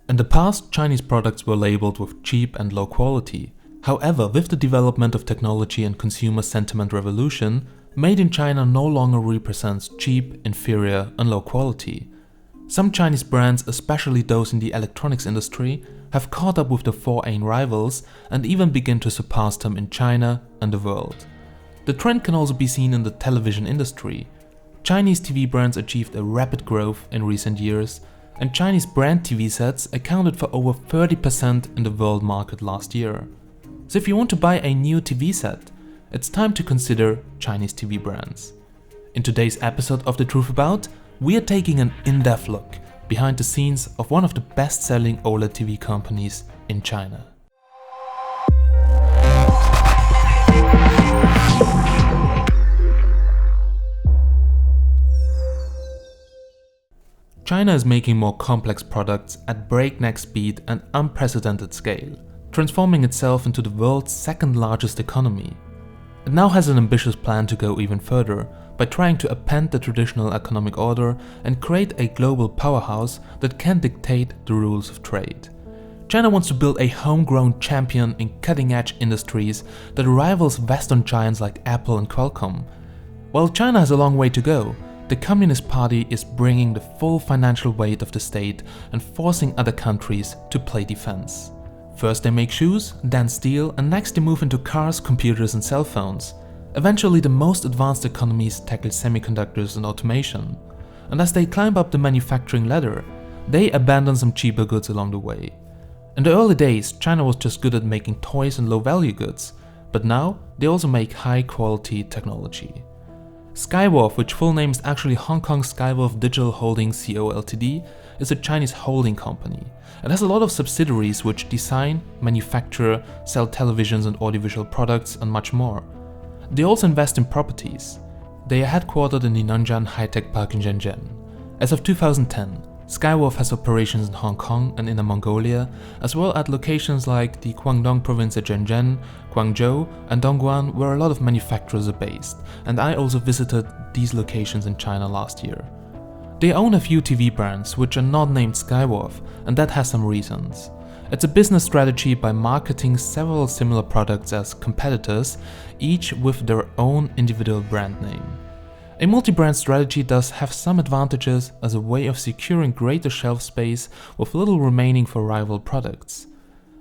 In the past, Chinese products were labeled with cheap and low quality. However, with the development of technology and consumer sentiment revolution, made in China no longer represents cheap, inferior and low quality. Some Chinese brands, especially those in the electronics industry, have caught up with the foreign rivals and even begin to surpass them in China and the world. The trend can also be seen in the television industry. Chinese TV brands achieved a rapid growth in recent years, and Chinese brand TV sets accounted for over 30% in the world market last year. So if you want to buy a new TV set, it's time to consider Chinese TV brands. In today's episode of The Truth About, we are taking an in-depth look behind the scenes of one of the best-selling OLED TV companies in China. China is making more complex products at breakneck speed and unprecedented scale, transforming itself into the world's second largest economy. It now has an ambitious plan to go even further by trying to upend the traditional economic order and create a global powerhouse that can dictate the rules of trade. China wants to build a homegrown champion in cutting-edge industries that rivals Western giants like Apple and Qualcomm. While China has a long way to go, the Communist Party is bringing the full financial weight of the state and forcing other countries to play defense. First they make shoes, then steel, and next they move into cars, computers and cell phones. Eventually the most advanced economies tackle semiconductors and automation. And as they climb up the manufacturing ladder, they abandon some cheaper goods along the way. In the early days, China was just good at making toys and low-value goods, but now they also make high-quality technology. Skyworth, which full name is actually Hong Kong Skyworth Digital Holdings Co. Ltd, is a Chinese holding company. It has a lot of subsidiaries which design, manufacture, sell televisions and audiovisual products and much more. They also invest in properties. They are headquartered in the Nanjing High-Tech Park in Shenzhen. As of 2010, Skyworth has operations in Hong Kong and Inner Mongolia, as well as locations like the Guangdong province of Shenzhen, Guangzhou and Dongguan, where a lot of manufacturers are based, and I also visited these locations in China last year. They own a few TV brands which are not named Skyworth, and that has some reasons. It's a business strategy by marketing several similar products as competitors, each with their own individual brand name. A multi-brand strategy does have some advantages as a way of securing greater shelf space with little remaining for rival products.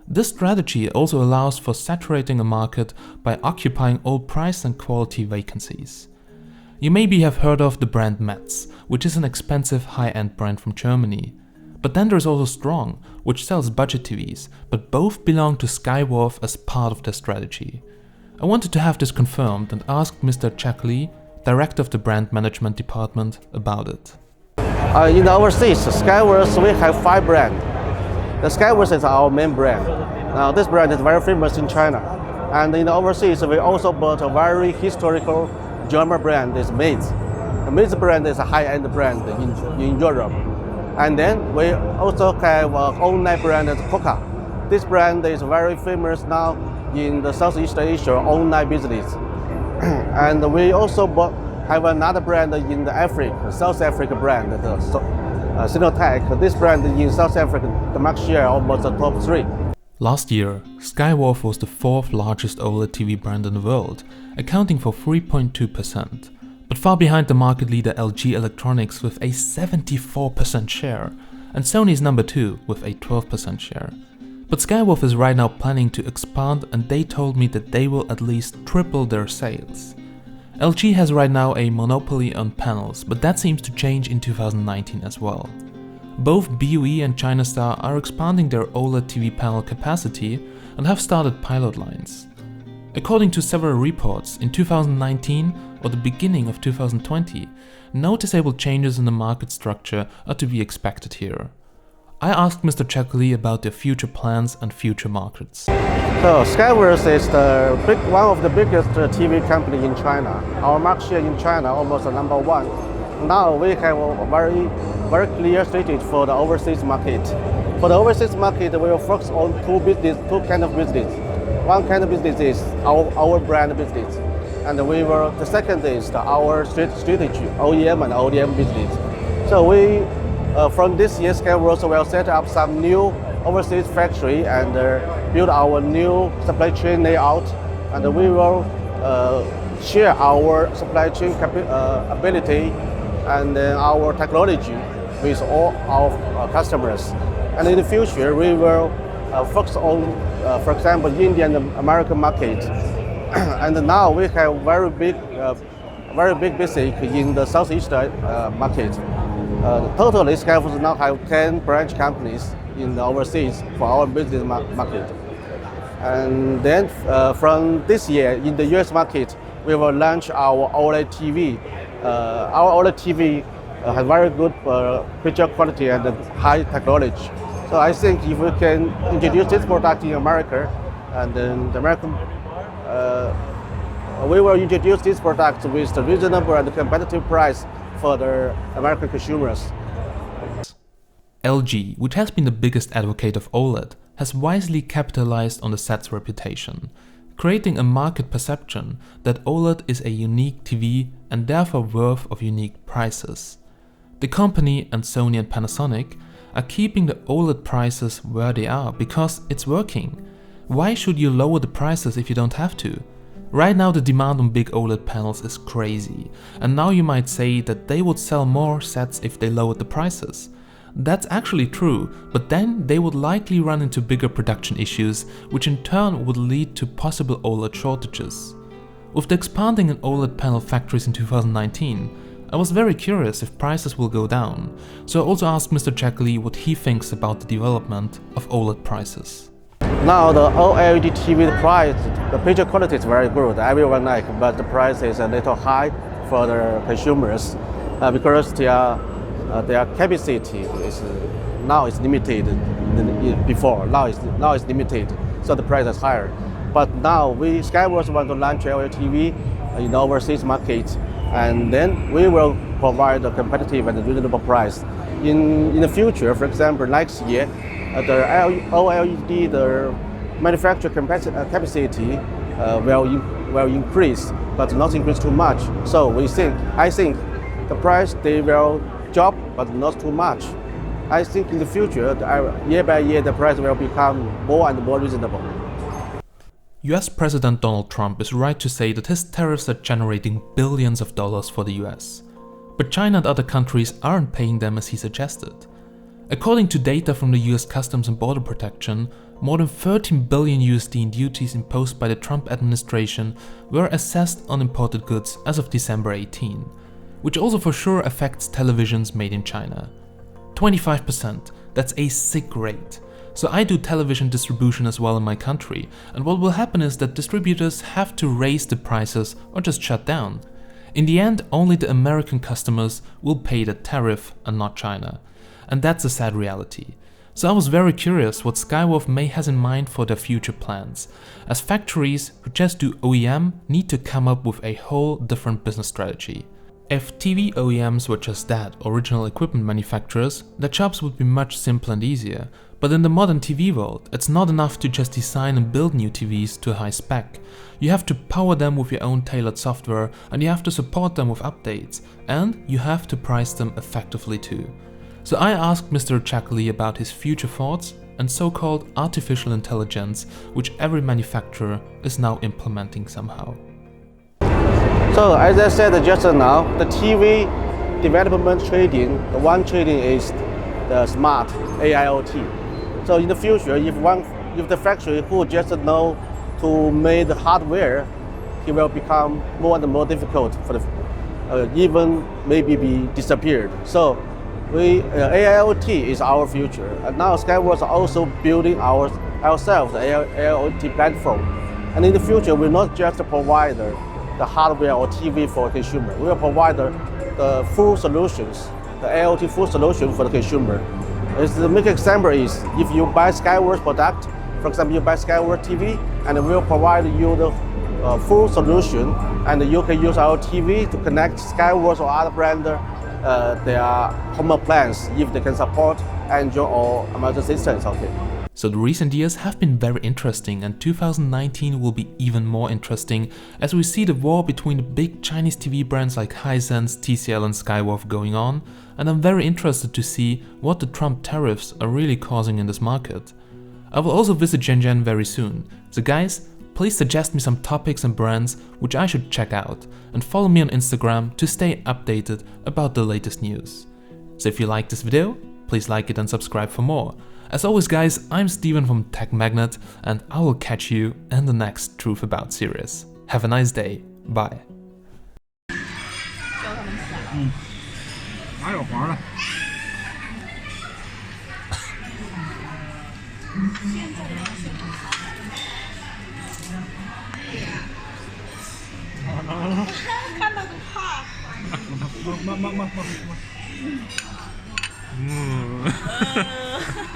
This strategy also allows for saturating a market by occupying all price and quality vacancies. You maybe have heard of the brand Metz, which is an expensive high-end brand from Germany. But then there's also Strong, which sells budget TVs, but both belong to Skyworth as part of their strategy. I wanted to have this confirmed and asked Mr. Jack Lee, Director of the Brand Management Department, about it. In the overseas, Skyworth, we have 5 brands. The Skyworth is our main brand. Now, this brand is very famous in China. And in the overseas, we also bought a very historical German brand, is Metz. The Metz brand is a high-end brand in Europe. And then we also have our own brand, Coca. This brand is very famous now in the Southeast Asia online business. And we also have another brand in the Africa, South Africa brand, the Sinotech. This brand in South Africa, the market share almost the top 3. Last year, Skyworth was the 4th largest OLED TV brand in the world, accounting for 3.2%, but far behind the market leader LG Electronics with a 74% share, and Sony is number 2 with a 12% share. But Skyworth is right now planning to expand, and they told me that they will at least triple their sales. LG has right now a monopoly on panels, but that seems to change in 2019 as well. Both BOE and China Star are expanding their OLED TV panel capacity and have started pilot lines. According to several reports, in 2019 or the beginning of 2020, noticeable changes in the market structure are to be expected here. I asked Mr. Jack Lee about their future plans and future markets. So Skyworth is one of the biggest TV company in China. Our market share in China almost number 1. Now we have a very clear strategy for the overseas market. For the overseas market, we will focus on two kind of business. One kind of business is our brand business, and the second is our strategy, OEM and ODM business. So we from this year, Skyworth will set up some new overseas factory and build our new supply chain layout, and we will share our supply chain ability and our technology with all our customers. And in the future, we will focus on, for example, Indian and American market. And now we have very big business in the Southeast market. Totally, Skyworth now have 10 branch companies in the overseas for our business market. And then from this year, in the US market, we will launch our OLED TV. Our OLED TV has very good picture quality and high technology. So I think if we can introduce this product in America, and then the American, we will introduce this product with the reasonable and competitive price for the American consumers. LG, which has been the biggest advocate of OLED, has wisely capitalized on the set's reputation, creating a market perception that OLED is a unique TV and therefore worth of unique prices. The company and Sony and Panasonic are keeping the OLED prices where they are because it's working. Why should you lower the prices if you don't have to? Right now the demand on big OLED panels is crazy, and now you might say that they would sell more sets if they lowered the prices. That's actually true, but then they would likely run into bigger production issues, which in turn would lead to possible OLED shortages. With the expanding in OLED panel factories in 2019, I was very curious if prices will go down, so I also asked Mr. Checkley what he thinks about the development of OLED prices. Now the OLED TV price, the picture quality is very good, everyone like, but the price is a little high for the consumers because their capacity is now is limited than before. Now it's limited, so the price is higher. But now Skyworth want to launch OLED TV in the overseas market, and then we will provide a competitive and reasonable price. In the future, for example, next year, the OLED, the manufacturing capacity will increase, but not increase too much. So I think the price they will drop, but not too much. I think in the future, year by year, the price will become more and more reasonable. US President Donald Trump is right to say that his tariffs are generating billions of dollars for the US. But China and other countries aren't paying them as he suggested. According to data from the US Customs and Border Protection, more than 13 billion USD in duties imposed by the Trump administration were assessed on imported goods as of December 18, which also for sure affects televisions made in China. 25%, that's a sick rate. So I do television distribution as well in my country, and what will happen is that distributors have to raise the prices or just shut down. In the end, only the American customers will pay the tariff and not China. And that's a sad reality. So I was very curious what Skyworth may has in mind for their future plans, as factories who just do OEM need to come up with a whole different business strategy. If TV OEMs were just that, original equipment manufacturers, their jobs would be much simpler and easier. But in the modern TV world, it's not enough to just design and build new TVs to a high spec. You have to power them with your own tailored software, and you have to support them with updates, and you have to price them effectively too. So I asked Mr. Checkley about his future thoughts and so-called artificial intelligence, which every manufacturer is now implementing somehow. So as I said just now, the TV development trading, the one trading is the smart AIoT. So in the future, if the factory who just know to make the hardware, it will become more and more difficult for the even maybe be disappeared. So AIoT is our future, and now Skyworth is also building ourselves the AIoT platform. And in the future, we will not just provide the hardware or TV for a consumer. We will provide the full solutions, the AIoT full solution for the consumer. The main example is if you buy Skyworth product, for example, you buy Skyworth TV, and we will provide you the full solution, and you can use our TV to connect Skyworth or other brand their home appliance if they can support Android or emergency systems. Okay. So the recent years have been very interesting, and 2019 will be even more interesting as we see the war between the big Chinese TV brands like Hisense, TCL and Skyworth going on, and I'm very interested to see what the Trump tariffs are really causing in this market. I will also visit Shenzhen very soon, so guys, please suggest me some topics and brands which I should check out, and follow me on Instagram to stay updated about the latest news. So if you like this video, please like it and subscribe for more. As always guys, I'm Steven from TechMagnet, and I will catch you in the next Truth About series. Have a nice day, bye. 哪有黄的？看到就怕。慢。